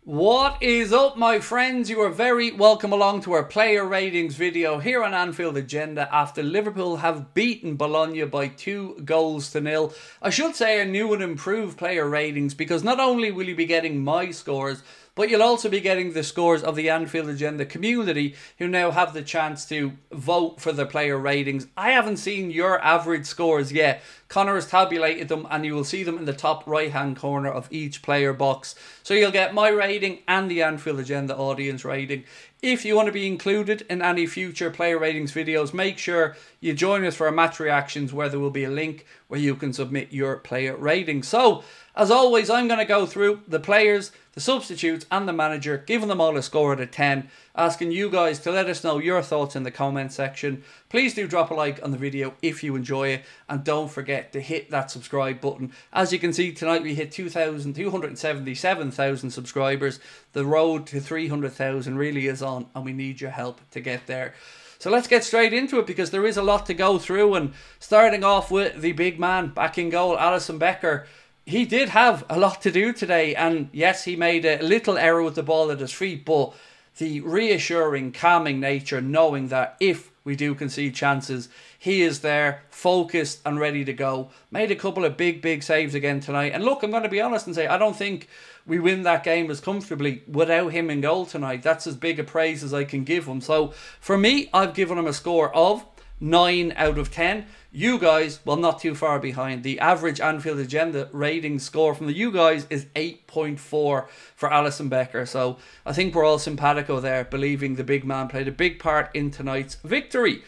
What is up, my friends? You are very welcome along to our player ratings video here on Anfield Agenda after Liverpool have beaten Bologna by 2-0. I should say a new and improved player ratings, because not only will you be getting my scores, but you'll also be getting the scores of the Anfield Agenda community who now have the chance to vote for the player ratings. I haven't seen your average scores yet. Connor has tabulated them and you will see them in the top right hand corner of each player box. So you'll get my rating and the Anfield Agenda audience rating. If you want to be included in any future player ratings videos, make sure you join us for our match reactions, where there will be a link where you can submit your player rating. So, as always, I'm going to go through the players, the substitutes and the manager, giving them all a score out of 10, asking you guys to let us know your thoughts in the comment section. Please do drop a like on the video if you enjoy it, and don't forget to hit that subscribe button. As you can see, tonight we hit 277,000 subscribers. The road to 300,000 really is on, and we need your help to get there. So let's get straight into it, because there is a lot to go through, and starting off with the big man back in goal, Alisson Becker. He did have a lot to do today, and yes, he made a little error with the ball at his feet, but the reassuring, calming nature, knowing that if we do concede chances, he is there, focused and ready to go. Made a couple of big saves again tonight. And look, I'm going to be honest and say, I don't think we win that game as comfortably without him in goal tonight. That's as big a praise as I can give him. So for me, I've given him a score of 9 out of 10. You guys, well, not too far behind. The average Anfield Agenda rating score from the you guys is 8.4 for Alisson Becker. So I think we're all simpatico there, believing the big man played a big part in tonight's victory.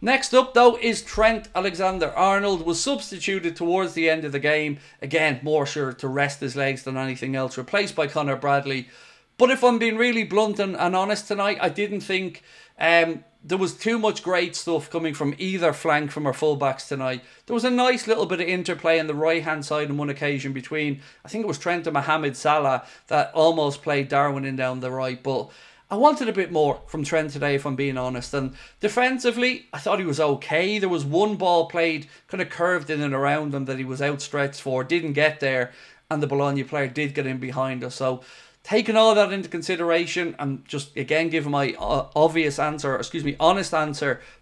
Next up, though, is Trent Alexander-Arnold. Was substituted towards the end of the game. Again, more sure to rest his legs than anything else. Replaced by Conor Bradley. But if I'm being really blunt and honest tonight, I didn't think there was too much great stuff coming from either flank from our fullbacks tonight. There was a nice little bit of interplay on the right-hand side on one occasion between, I think it was Trent and Mohamed Salah, that almost played Darwin in down the right. But I wanted a bit more from Trent today, if I'm being honest. And defensively, I thought he was okay. There was one ball played, kind of curved in and around him, that he was outstretched for, didn't get there, and the Bologna player did get in behind us. So, taking all that into consideration, and just again giving my honest answer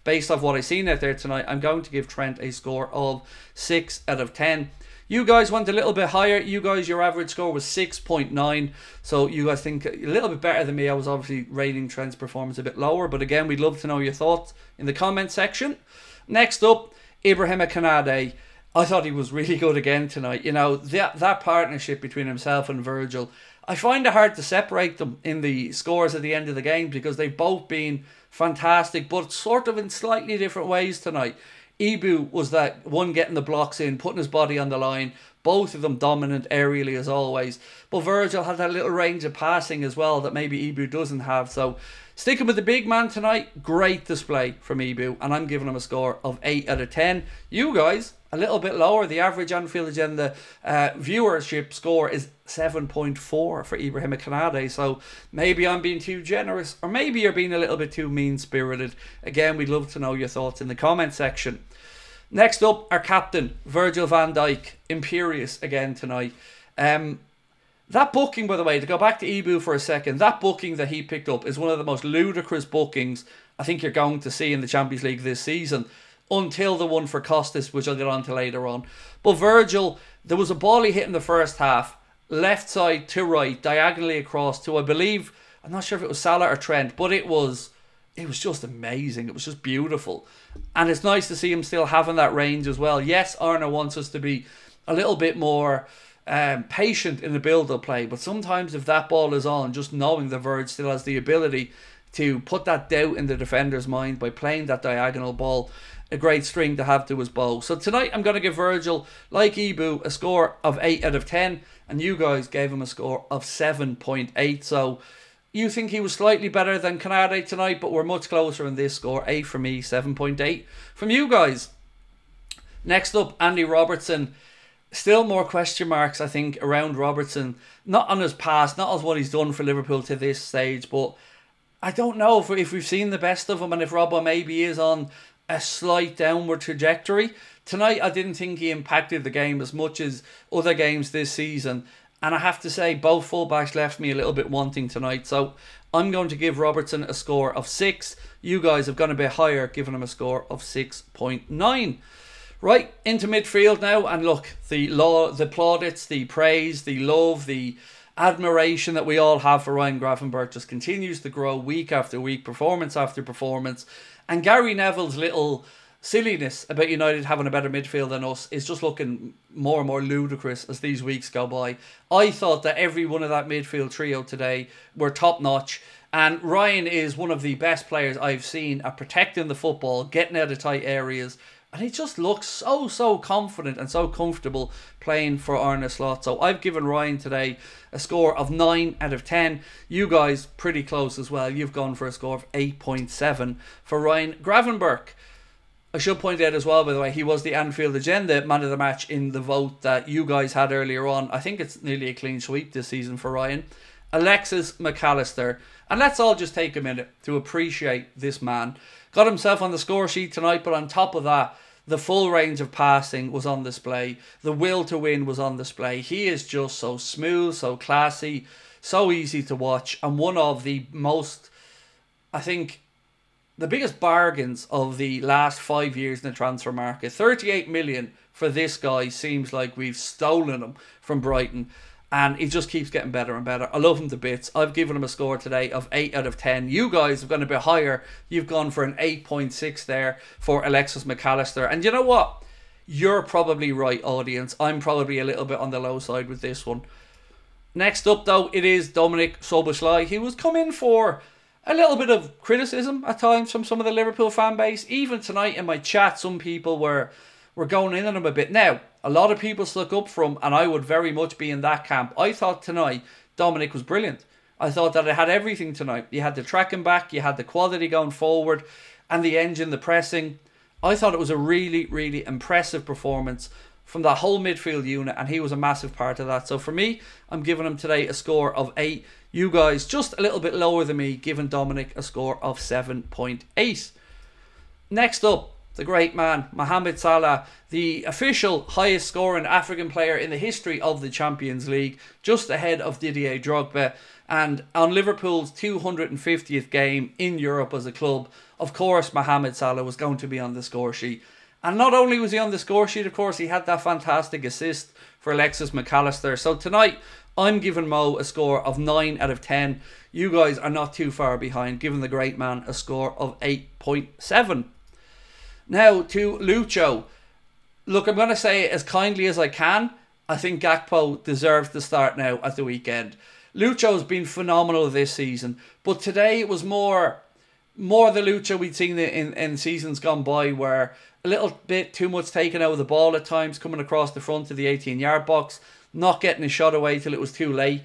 based off what I've seen out there tonight, I'm going to give Trent a score of 6 out of 10. You guys went a little bit higher. You guys, your average score was 6.9. So you guys think a little bit better than me. I was obviously rating Trent's performance a bit lower. But again, we'd love to know your thoughts in the comment section. Next up, Ibrahim Konate. I thought he was really good again tonight. You know, that partnership between himself and Virgil, I find it hard to separate them in the scores at the end of the game, because they've both been fantastic, but sort of in slightly different ways tonight. Ibu was that one getting the blocks in, putting his body on the line. Both of them dominant aerially as always. But Virgil had that little range of passing as well that maybe Ibu doesn't have. So sticking with the big man tonight, great display from Ibu. And I'm giving him a score of 8 out of 10. You guys, a little bit lower. The average Anfield Agenda viewership score is 7.4 for Ibrahim Konate. So maybe I'm being too generous, or maybe you're being a little bit too mean-spirited. Again, we'd love to know your thoughts in the comment section. Next up, our captain, Virgil van Dijk, imperious again tonight. That booking, by the way, to go back to Ibu for a second, that booking that he picked up is one of the most ludicrous bookings I think you're going to see in the Champions League this season, until the one for Costas, which I'll get on to later on. But Virgil, there was a ball he hit in the first half, left side to right, diagonally across to, I believe, I'm not sure if it was Salah or Trent, but it was just amazing. It was just beautiful. And it's nice to see him still having that range as well. Yes, Arna wants us to be a little bit more patient in the build-up play, but sometimes if that ball is on, just knowing the Virg still has the ability to put that doubt in the defender's mind by playing that diagonal ball, a great string to have to his bow. So tonight I'm going to give Virgil, like Ibu, a score of 8 out of 10, and you guys gave him a score of 7.8. So you think he was slightly better than Konate tonight, but we're much closer in this score. 8 for me, 7.8 from you guys. Next up, Andy Robertson. Still more question marks, I think, around Robertson. Not on his past, not as what he's done for Liverpool to this stage, but I don't know if we've seen the best of him, and if Robbo maybe is on a slight downward trajectory. Tonight, I didn't think he impacted the game as much as other games this season. And I have to say, both fullbacks left me a little bit wanting tonight. So I'm going to give Robertson a score of 6. You guys have gone a bit higher, giving him a score of 6.9. Right, into midfield now. And look, the plaudits, the praise, the love, the admiration that we all have for Ryan Gravenberch just continues to grow week after week, performance after performance. And Gary Neville's little silliness about United having a better midfield than us is just looking more and more ludicrous as these weeks go by. I thought that every one of that midfield trio today were top notch, and Ryan is one of the best players I've seen at protecting the football, getting out of tight areas, and he just looks so confident and so comfortable playing for Arne Slot. So I've given Ryan today a score of 9 out of 10. You guys pretty close as well. You've gone for a score of 8.7 for Ryan Gravenberch. I should point out as well, by the way, he was the Anfield Agenda man of the match in the vote that you guys had earlier on. I think it's nearly a clean sweep this season for Ryan. Alexis McAllister. And let's all just take a minute to appreciate this man. Got himself on the score sheet tonight, but on top of that, the full range of passing was on display. The will to win was on display. He is just so smooth, so classy, so easy to watch, and one of the most, I think, the biggest bargains of the last 5 years in the transfer market. 38 million for this guy seems like we've stolen him from Brighton. And he just keeps getting better and better. I love him to bits. I've given him a score today of 8 out of 10. You guys have gone a bit higher. You've gone for an 8.6 there for Alexis McAllister. And you know what? You're probably right, audience. I'm probably a little bit on the low side with this one. Next up, though, it is Dominik Szoboszlai. He was coming for a little bit of criticism at times from some of the Liverpool fan base. Even tonight in my chat, some people were going in on him a bit. Now, a lot of people stuck up for him, and I would very much be in that camp. I thought tonight Dominik was brilliant. I thought that it had everything tonight. You had the tracking back, you had the quality going forward, and the engine, the pressing. I thought it was a really, really impressive performance from that whole midfield unit, and he was a massive part of that. So for me, I'm giving him today a score of 8. You guys, just a little bit lower than me, giving Dominik a score of 7.8. Next up, the great man, Mohamed Salah, the official highest scoring African player in the history of the Champions League, just ahead of Didier Drogba. And on Liverpool's 250th game in Europe as a club, of course, Mohamed Salah was going to be on the score sheet. And not only was he on the score sheet, of course, he had that fantastic assist for Alexis McAllister. So tonight, I'm giving Mo a score of 9 out of 10. You guys are not too far behind, giving the great man a score of 8.7. Now to Lucho. Look, I'm going to say it as kindly as I can. I think Gakpo deserves to start now at the weekend. Lucho's been phenomenal this season, but today it was more the Lucho we'd seen in seasons gone by, where a little bit too much taken out of the ball at times, coming across the front of the 18-yard box, not getting a shot away till it was too late.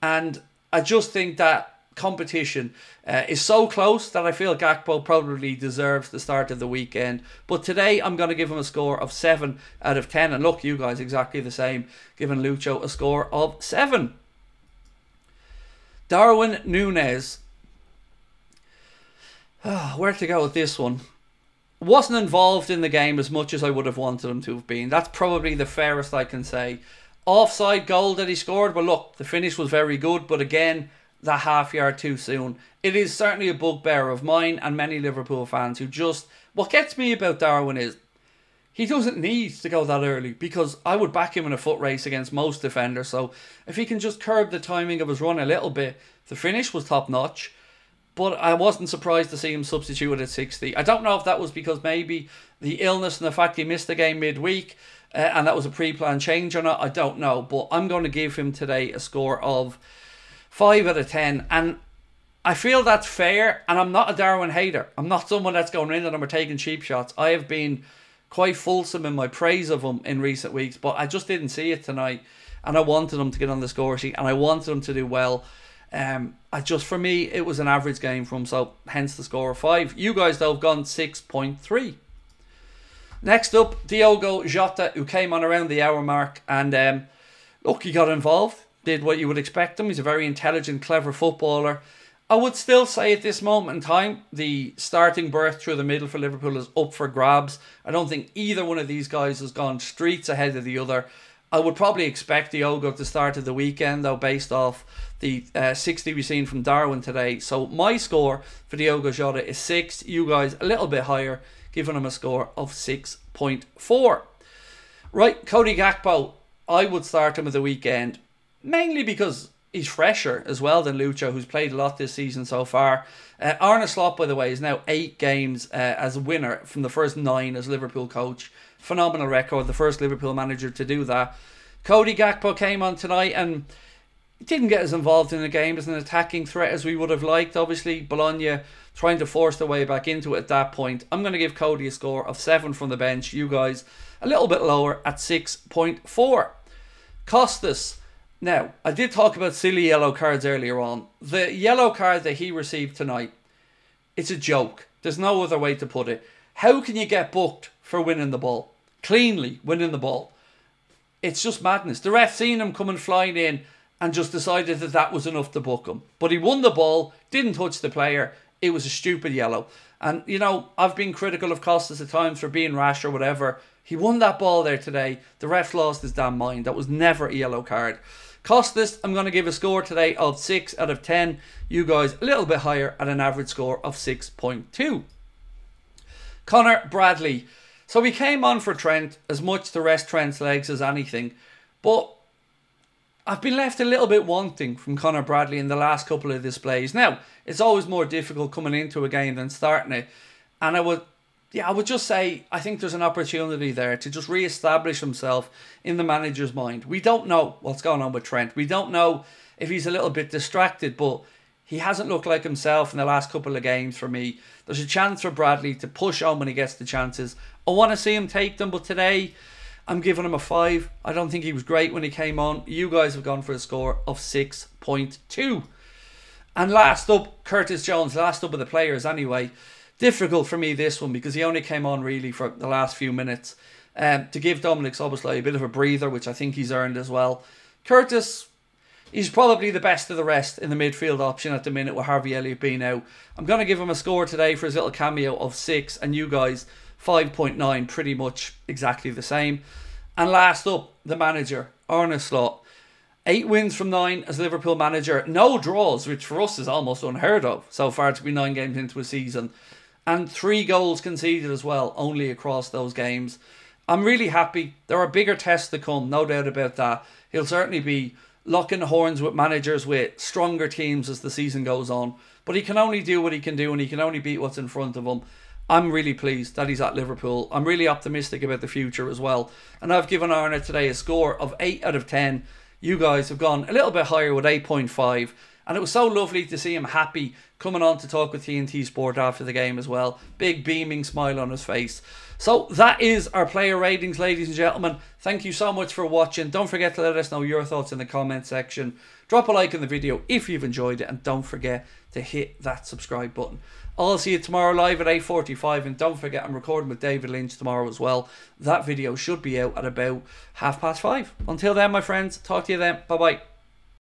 And I just think that competition is so close that I feel Gakpo probably deserves the start of the weekend. But today I'm going to give him a score of 7 out of 10. And look, you guys exactly the same, giving Lucho a score of 7. Darwin Núñez. Where to go with this one? Wasn't involved in the game as much as I would have wanted him to have been. That's probably the fairest I can say. Offside goal that he scored, but look, the finish was very good, but again, that half yard too soon. It is certainly a bugbear of mine and many Liverpool fans who just... What gets me about Darwin is he doesn't need to go that early, because I would back him in a foot race against most defenders. So if he can just curb the timing of his run a little bit, the finish was top notch. But I wasn't surprised to see him substituted at 60. I don't know if that was because maybe the illness and the fact he missed the game midweek and that was a pre-planned change or not. I don't know. But I'm going to give him today a score of 5 out of 10. And I feel that's fair. And I'm not a Darwin hater. I'm not someone that's going in and I'm taking cheap shots. I have been quite fulsome in my praise of him in recent weeks. But I just didn't see it tonight. And I wanted him to get on the score sheet. And I wanted him to do well. For me, it was an average game from him, so hence the score of 5. You guys, though, have gone 6.3. Next up, Diogo Jota, who came on around the hour mark, and look, he got involved, did what you would expect him. He's a very intelligent, clever footballer. I would still say at this moment in time, the starting berth through the middle for Liverpool is up for grabs. I don't think either one of these guys has gone streets ahead of the other. I would probably expect Diogo to start at the weekend, though, based off the 60 we've seen from Darwin today. So my score for Diogo Jota is 6. You guys a little bit higher, giving him a score of 6.4. Right, Cody Gakpo, I would start him at the weekend, mainly because he's fresher as well than Lucho, who's played a lot this season so far. Arne Slot, by the way, is now 8 games as a winner from the first 9 as Liverpool coach. Phenomenal record, the first Liverpool manager to do that. Cody Gakpo came on tonight and didn't get as involved in the game as an attacking threat as we would have liked. Obviously, Bologna trying to force their way back into it at that point. I'm going to give Cody a score of 7 from the bench. You guys a little bit lower at 6.4. Costas. Now, I did talk about silly yellow cards earlier on. The yellow card that he received tonight, it's a joke. There's no other way to put it. How can you get booked for winning the ball? Cleanly winning the ball. It's just madness. The ref seen him coming flying in and just decided that that was enough to book him. But he won the ball, didn't touch the player. It was a stupid yellow. And, you know, I've been critical of Costas at times for being rash or whatever. He won that ball there today. The ref lost his damn mind. That was never a yellow card. Costas, I'm going to give a score today of 6 out of 10. You guys a little bit higher at an average score of 6.2. Connor Bradley. So we came on for Trent as much to rest Trent's legs as anything. But I've been left a little bit wanting from Connor Bradley in the last couple of displays. Now, it's always more difficult coming into a game than starting it. And I would just say, I think there's an opportunity there to just re-establish himself in the manager's mind. We don't know what's going on with Trent. We don't know if he's a little bit distracted, but he hasn't looked like himself in the last couple of games for me. There's a chance for Bradley to push on when he gets the chances. I want to see him take them, but today I'm giving him a 5. I don't think he was great when he came on. You guys have gone for a score of 6.2. And last up, Curtis Jones. Last up of the players anyway. Difficult for me this one because he only came on really for the last few minutes. To give Dominic Szoboszlai a bit of a breather, which I think he's earned as well. Curtis, he's probably the best of the rest in the midfield option at the minute with Harvey Elliott being out. I'm going to give him a score today for his little cameo of 6. And you guys, 5.9, pretty much exactly the same. And last up, the manager, Arne Slot. 8 wins from 9 as Liverpool manager. No draws, which for us is almost unheard of so far to be 9 games into a season. And 3 goals conceded as well, only across those games. I'm really happy. There are bigger tests to come, no doubt about that. He'll certainly be locking horns with managers with stronger teams as the season goes on. But he can only do what he can do and he can only beat what's in front of him. I'm really pleased that he's at Liverpool. I'm really optimistic about the future as well. And I've given Arne today a score of 8 out of 10. You guys have gone a little bit higher with 8.5. And it was so lovely to see him happy coming on to talk with TNT Sport after the game as well. Big beaming smile on his face. So that is our player ratings, ladies and gentlemen. Thank you so much for watching. Don't forget to let us know your thoughts in the comment section. Drop a like on the video if you've enjoyed it. And don't forget to hit that subscribe button. I'll see you tomorrow live at 8:45. And don't forget I'm recording with David Lynch tomorrow as well. That video should be out at about 5:30. Until then, my friends, talk to you then. Bye-bye.